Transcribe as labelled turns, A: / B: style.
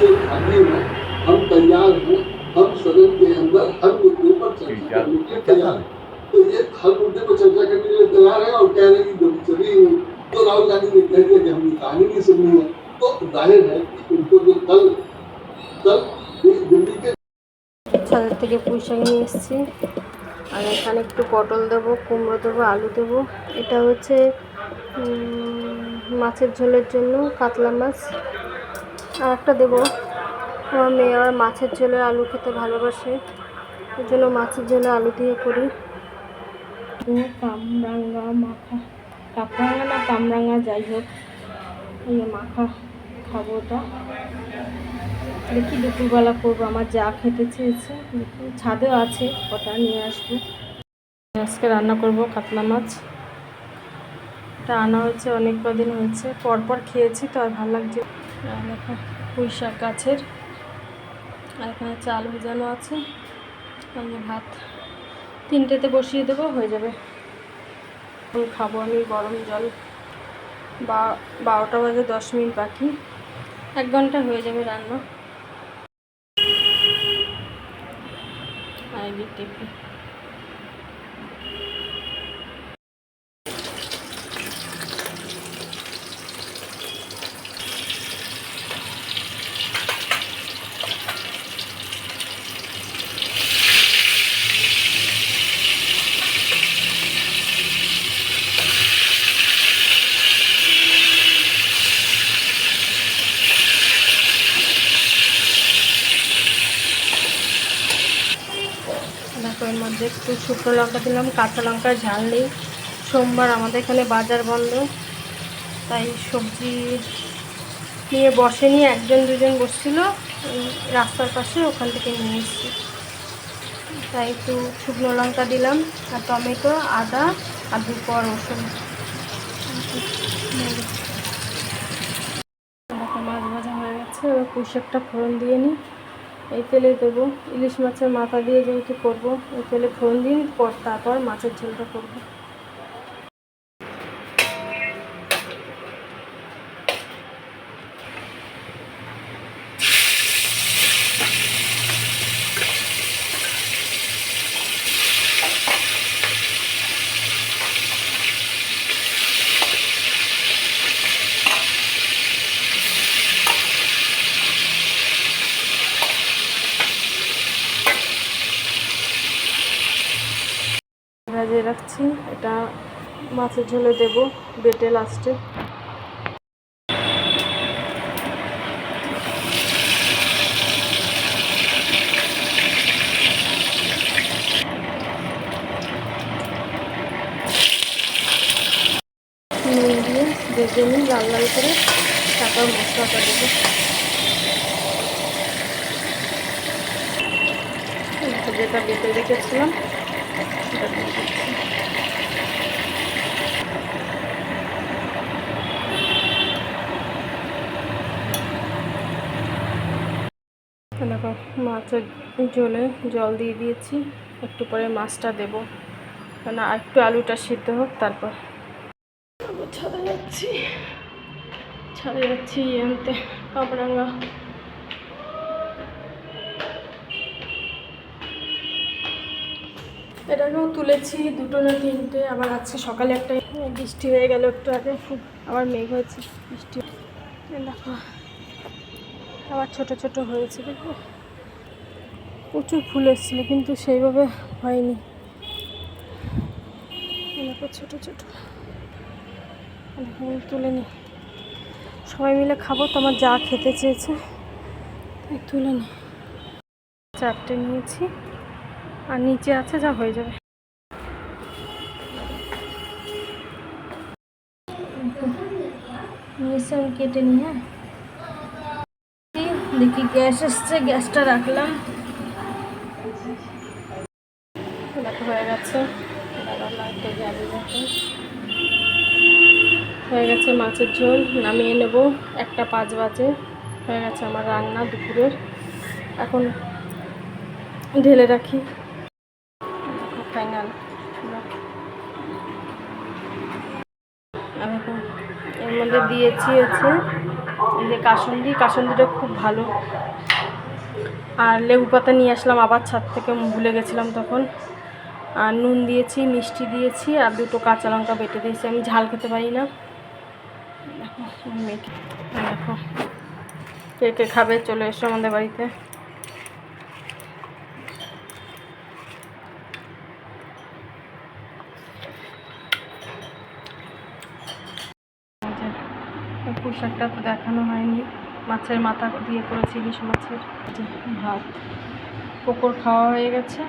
A: से भागिए ना, हम तैयार हैं, हम सदन के अंदर हर मुद्दे पर चर्चा करने के लिए तैयार हैं। तो ये हर मुद्दे पर चर्चा करने के लिए तैयार है और कह रहे हैं कि गोली चली नहीं। तो राहुल गांधी ने कह दिया कि हमने कहानी नहीं सुननी है। तो जाहिर है कि उनको जो कल कल दिल्ली के
B: ছাদের থেকে পুঁইশাক নিয়ে এসেছি। আর এখানে একটু পটল দেবো, কুমড়ো দেবো, আলু দেবো। এটা হচ্ছে মাছের ঝোলের জন্য কাতলা মাছ। আর একটা দেবো, আমার মেয়ে আর মাছের ঝোলে আলু খেতে ভালোবাসে, ওই জন্য মাছের ঝোলে আলু দিয়ে করি। কামরাঙ্গা মাখা, কাপরাঙ্গা না কামরাঙ্গা যাই হোক, এই মাখা খাবো। ওটা দেখি দুপুরবেলা করবো, আমার যা খেতে চেয়েছে। দেখি ছাদেও আছে, ওটা নিয়ে আসবো। আজকে রান্না করব কাতলা মাছ। এটা আনা হয়েছে, অনেক কদিন হয়েছে, পরপর খেয়েছি তো আর ভালো লাগছে। দেখো পুঁই শাক গাছের, আর এখানে চাল ভেজানো আছে। আমি ভাত 3টেতে বসিয়ে দেবো, হয়ে যাবে। খাবো আমি গরম জল। 12টা বাজে 10 মিনিট বাকি, 1 ঘন্টা হয়ে যাবে রান্না। আর দেখতে দেখো, এর মধ্যে একটু শুকনো লঙ্কা দিলাম, কাঁচা লঙ্কার ঝাল নেই। সোমবার আমাদের এখানে বাজার বন্ধ, তাই সবজি নিয়ে বসেনি, 1-2জন বসছিল রাস্তার পাশে, ওখান থেকে নিয়ে এসেছি। তাই একটু শুকনো লঙ্কা দিলাম, আর টমেটো, আদা আর 2 কোয়া রসুন। দেখো মাছ ভাজা হয়ে গেছে, এবার পুঁই শাকটা ফোড়ন দিয়ে নিই। এই তেলে দেবো, ইলিশ মাছের মাথা দিয়ে যেহেতু করবো, এই তেলে ফোড়ন দিয়ে তারপর মাছের ঝোলটা করবো। ভাজিয়ে রাখছি, এটা মাছের ঝোলে দেব বেটে লাস্টে। নুন দিয়ে ভেজে নিই লাল লাল করে, তারপর মশলাটা দেবো। যেটা বেটে রেখেছিলাম সেটা দিয়ে দিচ্ছি। দেখো মাছের ঝোলে জল দিয়ে দিয়েছি, একটু পরে মাছটা দেবো, কারণ আর একটু আলুটা সিদ্ধ হোক তারপর। ছাদে যাচ্ছি আনতে কামরাঙ্গা। এটাকেও তুলেছি, 2টো না 3টে। আবার আজকে সকালে একটা বৃষ্টি হয়ে গেল, একটু আগে আবার মেঘ হয়েছে, বৃষ্টি। দেখো আবার ছোট ছোট হয়েছে, দেখো প্রচুর ফুল এসেছিল কিন্তু সেইভাবে হয়নি। দেখো ছোট ছোট, দেখো তুলে নিই, সবাই মিলে খাবো তো, আমার যা খেতে চেয়েছে তাই তুলে নিই। 4টে নিয়েছি, আর নিচে আছে, যা হয়ে যাবে। নিয়েছি আমি, কেটে নিই। হ্যাঁ দেখি গ্যাস এসছে, গ্যাসটা রাখলাম। দেখো হয়ে গেছে, হয়ে গেছে মাছের ঝোল, নামিয়ে নেব। 1টা 5 বাজে, হয়ে গেছে আমার রান্না দুপুরের। এখন ঢেলে রাখি। ফাইনাল এর মধ্যে দিয়েছি হচ্ছে এই যে কাসুন্দিটা খুব ভালো। আর লেবু পাতা নিয়ে আসলাম আবার ছাদ থেকে, ভুলে গেছিলাম তখন। আর নুন দিয়েছি, মিষ্টি দিয়েছি, আর 2টো কাঁচা লঙ্কা বেটে দিয়েছি। আমি ঝাল খেতে পারি না। দেখো কে কে খাবে, চলে এসো আমাদের বাড়িতে। পোশাকটা তো দেখানো হয়নি, মাছের মাথা দিয়ে করেছি ইলিশ মাছের। ভাত পকোড় খাওয়া হয়ে গেছে।